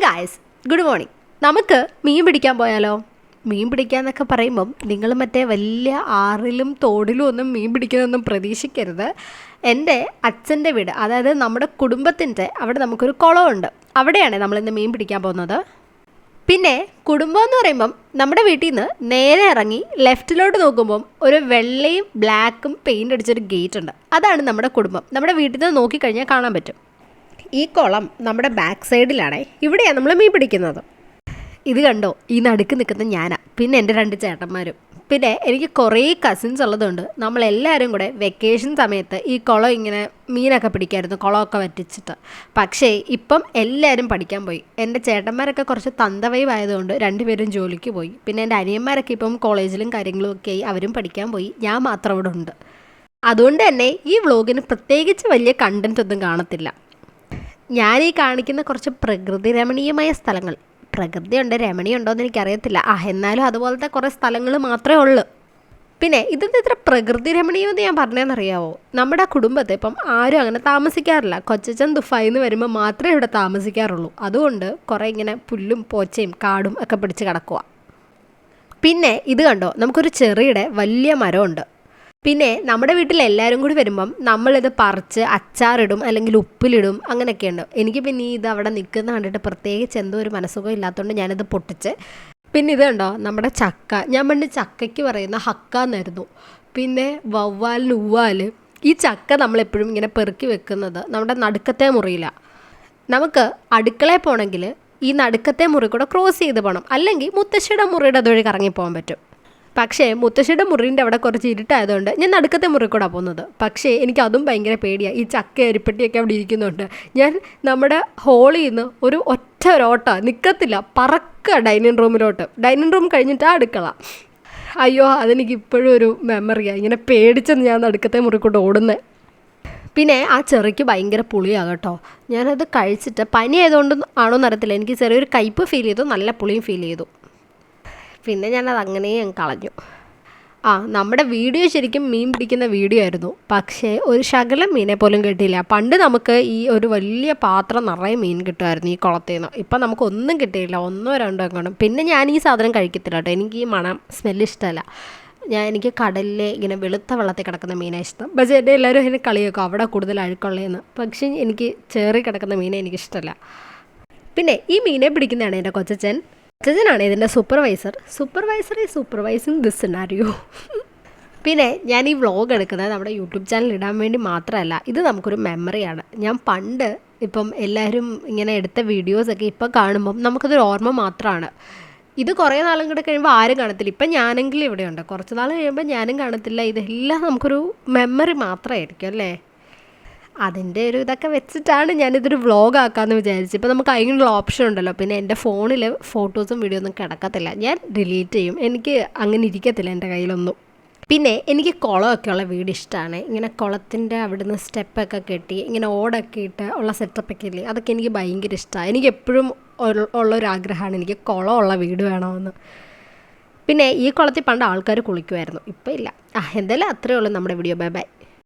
Guys, good morning. നമുക്ക് മീൻ പിടിക്കാൻ പോയാലോ? മീൻ പിടിക്കാന്നൊക്കെ പറയുമ്പം നിങ്ങൾ മറ്റേ വലിയ ആറിലും തോടിലും ഒന്നും മീൻ പിടിക്കുന്നതൊന്നും പ്രതീക്ഷിക്കരുത്. എൻ്റെ അച്ഛൻ്റെ വീട്, അതായത് നമ്മുടെ കുടുംബത്തിൻ്റെ അവിടെ നമുക്കൊരു കുളമുണ്ട്. അവിടെയാണ് നമ്മളിന്ന് മീൻ പിടിക്കാൻ പോകുന്നത്. പിന്നെ കുടുംബം എന്ന് പറയുമ്പം നമ്മുടെ വീട്ടിൽ നിന്ന് നേരെ ഇറങ്ങി ലെഫ്റ്റിലോട്ട് നോക്കുമ്പം ഒരു വെള്ളയും ബ്ലാക്കും പെയിൻ്റ് അടിച്ചൊരു ഗേറ്റ് ഉണ്ട്. അതാണ് നമ്മുടെ കുടുംബം. നമ്മുടെ വീട്ടിൽ നിന്ന് നോക്കിക്കഴിഞ്ഞാൽ കാണാൻ പറ്റും. ഈ കുളം നമ്മുടെ ബാക്ക് സൈഡിലാണേ. ഇവിടെയാണ് നമ്മൾ മീൻ പിടിക്കുന്നത്. ഇത് കണ്ടോ, ഈ നടുക്ക് നിൽക്കുന്ന ഞാനാ, പിന്നെ എൻ്റെ 2 ചേട്ടന്മാരും. പിന്നെ എനിക്ക് കുറേ കസിൻസ് ഉള്ളതുകൊണ്ട് നമ്മളെല്ലാവരും കൂടെ വെക്കേഷൻ സമയത്ത് ഈ കുളം ഇങ്ങനെ മീനൊക്കെ പിടിക്കായിരുന്നു, കുളമൊക്കെ വറ്റിച്ചിട്ട്. പക്ഷേ ഇപ്പം എല്ലാവരും പഠിക്കാൻ പോയി. എൻ്റെ ചേട്ടന്മാരൊക്കെ കുറച്ച് തന്തവൈവായതുകൊണ്ട് 2 പേരും ജോലിക്ക് പോയി. പിന്നെ എൻ്റെ അനിയന്മാരൊക്കെ ഇപ്പം കോളേജിലും കാര്യങ്ങളും ഒക്കെ ആയി, അവരും പഠിക്കാൻ പോയി. ഞാൻ മാത്രം ഇവിടെ ഉണ്ട്. അതുകൊണ്ട് തന്നെ ഈ വ്ളോഗിന് പ്രത്യേകിച്ച് വലിയ കണ്ടൻറ്റ് ഒന്നും കാണത്തില്ല. ഞാനീ കാണിക്കുന്ന കുറച്ച് പ്രകൃതി രമണീയമായ സ്ഥലങ്ങൾ, പ്രകൃതിയുണ്ട് രമണീയുണ്ടോ എന്ന് എനിക്കറിയത്തില്ല, എന്നാലും അതുപോലത്തെ കുറേ സ്ഥലങ്ങൾ മാത്രമേ ഉള്ളൂ. പിന്നെ ഇതെന്താ ഇത്ര പ്രകൃതി രമണീയമെന്ന് ഞാൻ പറഞ്ഞതെന്നറിയാവോ? നമ്മുടെ കുടുംബത്തെ ഇപ്പം ആരും അങ്ങനെ താമസിക്കാറില്ല. കൊച്ചച്ചൻ ദുഫായിൽ നിന്ന് വരുമ്പോൾ മാത്രമേ ഇവിടെ താമസിക്കാറുള്ളൂ. അതുകൊണ്ട് കുറേ ഇങ്ങനെ പുല്ലും പോച്ചയും കാടും ഒക്കെ പിടിച്ച് കിടക്കുക. പിന്നെ ഇത് കണ്ടോ, നമുക്കൊരു ചെറിയുടെ വലിയ മരമുണ്ട്. പിന്നെ നമ്മുടെ വീട്ടിൽ എല്ലാവരും കൂടി വരുമ്പം നമ്മളിത് പറിച്ച് അച്ചാറിടും, അല്ലെങ്കിൽ ഉപ്പിലിടും, അങ്ങനെയൊക്കെയുണ്ട്. എനിക്ക് പിന്നെ ഇത് അവിടെ നിൽക്കുന്ന കണ്ടിട്ട് പ്രത്യേകിച്ച് എന്തോ ഒരു മനസ്സുഖം ഇല്ലാത്തതുകൊണ്ട് ഞാനിത് പൊട്ടിച്ച്. പിന്നെ ഇത് കണ്ടോ, നമ്മുടെ ചക്ക. ഞാൻ പണ്ട് ചക്കയ്ക്ക് പറയുന്ന ഹക്ക എന്നായിരുന്നു. പിന്നെ വവ്വാലിന് ഉവ്വാൽ. ഈ ചക്ക നമ്മളെപ്പോഴും ഇങ്ങനെ പെറുക്കി വെക്കുന്നത് നമ്മുടെ നടുക്കത്തെ മുറിയിലാണ്. നമുക്ക് അടുക്കളയിൽ പോകണമെങ്കിൽ ഈ നടുക്കത്തെ മുറി കൂടെ ക്രോസ് ചെയ്ത് പോകണം, അല്ലെങ്കിൽ മുത്തശ്ശിയുടെ മുറിയുടെ അതുവഴി കറങ്ങിപ്പോകാൻ പറ്റും. പക്ഷേ മുത്തശ്ശിയുടെ മുറിൻ്റെ അവിടെ കുറച്ച് ഇരുട്ടായതുകൊണ്ട് ഞാൻ നടുക്കത്തെ മുറി കൂടെ പോകുന്നത്. പക്ഷേ എനിക്കതും ഭയങ്കര പേടിയാണ്. ഈ ചക്ക അരിപ്പെട്ടിയൊക്കെ അവിടെ ഇരിക്കുന്നുണ്ട്. ഞാൻ നമ്മുടെ ഹോളിൽ നിന്ന് ഒറ്റ ഓട്ട നിൽക്കത്തില്ല, പറക്കുക ഡൈനിങ് റൂമിലോട്ട്. ഡൈനിങ് റൂം കഴിഞ്ഞിട്ടാണ് അടുക്കള. അയ്യോ, അതെനിക്ക് ഇപ്പോഴും ഒരു മെമ്മറിയാണ്. ഇങ്ങനെ പേടിച്ചെന്ന് ഞാൻ നടുക്കത്തെ മുറി കൂടെ ഓടുന്നത്. പിന്നെ ആ ചെറിക്ക് ഭയങ്കര പുളിയാണ് കേട്ടോ. ഞാനത് കഴിച്ചിട്ട് പനി ആയതുകൊണ്ട് ആണോന്ന് അറിയത്തില്ല, എനിക്ക് ചെറിയൊരു കയ്പ്പ് ഫീൽ ചെയ്തു, നല്ല പുളിയും ഫീൽ ചെയ്തു. പിന്നെ ഞാനത് അങ്ങനെ കളഞ്ഞു. നമ്മുടെ വീഡിയോ ശരിക്കും മീൻ പിടിക്കുന്ന വീഡിയോ ആയിരുന്നു. പക്ഷേ ഒരു ശകലം മീനെ പോലും കിട്ടിയില്ല. പണ്ട് നമുക്ക് ഈ ഒരു വലിയ പാത്രം നിറയെ മീൻ കിട്ടുമായിരുന്നു ഈ കുളത്തിൽ നിന്ന്. ഇപ്പം നമുക്കൊന്നും കിട്ടിയില്ല, 1 2 എങ്ങാനും. പിന്നെ ഞാൻ ഈ സാധനം കഴിക്കത്തില്ല കേട്ടോ, എനിക്ക് ഈ മണം സ്മെല്ല് ഇഷ്ടമല്ല. എനിക്ക് കടലിലെ ഇങ്ങനെ വെളുത്ത വെള്ളത്തിൽ കിടക്കുന്ന മീനെ ഇഷ്ടം. പക്ഷേ എൻ്റെ എല്ലാവരും അതിനെ കളിയാക്കും, അവിടെ കൂടുതൽ അഴുക്കുള്ളതെന്ന്. പക്ഷേ എനിക്ക് ചേറി കിടക്കുന്ന മീനെ എനിക്കിഷ്ടമല്ല. പിന്നെ ഈ മീനെ പിടിക്കുന്നതാണ് എൻ്റെ കൊച്ചച്ചൻ. കൊച്ചച്ചനാണ് ഇതിൻ്റെ സൂപ്പർവൈസിങ് ദിസ് സിനാരിയോ. പിന്നെ ഞാൻ ഈ വ്ളോഗ് എടുക്കുന്നത് നമ്മുടെ യൂട്യൂബ് ചാനൽ ഇടാൻ വേണ്ടി മാത്രമല്ല, ഇത് നമുക്കൊരു മെമ്മറിയാണ്. ഞാൻ പണ്ട് ഇപ്പം എല്ലാവരും ഇങ്ങനെ എടുത്ത വീഡിയോസൊക്കെ ഇപ്പം കാണുമ്പം നമുക്കതൊരു ഓർമ്മ മാത്രമാണ്. ഇത് കുറേ നാളും കൂടെ കഴിയുമ്പോൾ ആരും കാണത്തില്ല. ഇപ്പം ഞാനെങ്കിലും ഇവിടെയുണ്ട്, കുറച്ച് നാൾ കഴിയുമ്പോൾ ഞാനും കാണത്തില്ല. ഇതെല്ലാം നമുക്കൊരു മെമ്മറി മാത്രമായിരിക്കും അല്ലേ. അതിൻ്റെ ഒരു ഇതൊക്കെ വെച്ചിട്ടാണ് ഞാനിതൊരു വ്ളോഗ് ആക്കാമെന്ന് വിചാരിച്ചു. ഇപ്പോൾ നമുക്ക് അതിനുള്ള ഓപ്ഷൻ ഉണ്ടല്ലോ. പിന്നെ എൻ്റെ ഫോണിൽ ഫോട്ടോസും വീഡിയോ ഒന്നും കിടക്കത്തില്ല, ഞാൻ ഡിലീറ്റ് ചെയ്യും. എനിക്ക് അങ്ങനെ ഇരിക്കത്തില്ല എൻ്റെ കയ്യിലൊന്നും. പിന്നെ എനിക്ക് കുളമൊക്കെയുള്ള വീട് ഇഷ്ടമാണ്. ഇങ്ങനെ കുളത്തിൻ്റെ അവിടുന്ന് സ്റ്റെപ്പൊക്കെ കെട്ടി ഇങ്ങനെ ഓടൊക്കെ ഇട്ട് ഉള്ള സെറ്റപ്പൊക്കെ ഇല്ലേ, അതൊക്കെ എനിക്ക് ഭയങ്കര ഇഷ്ടമാണ്. എനിക്ക് എപ്പോഴും ഉള്ളൊരാഗ്രഹമാണ് എനിക്ക് കുളമുള്ള വീട് വേണമെന്ന്. പിന്നെ ഈ കുളത്തിൽ പണ്ട് ആൾക്കാർ കുളിക്കുമായിരുന്നു, ഇപ്പം ഇല്ല. എന്തായാലും അത്രയേ ഉള്ളൂ നമ്മുടെ വീഡിയോ. Bye bye.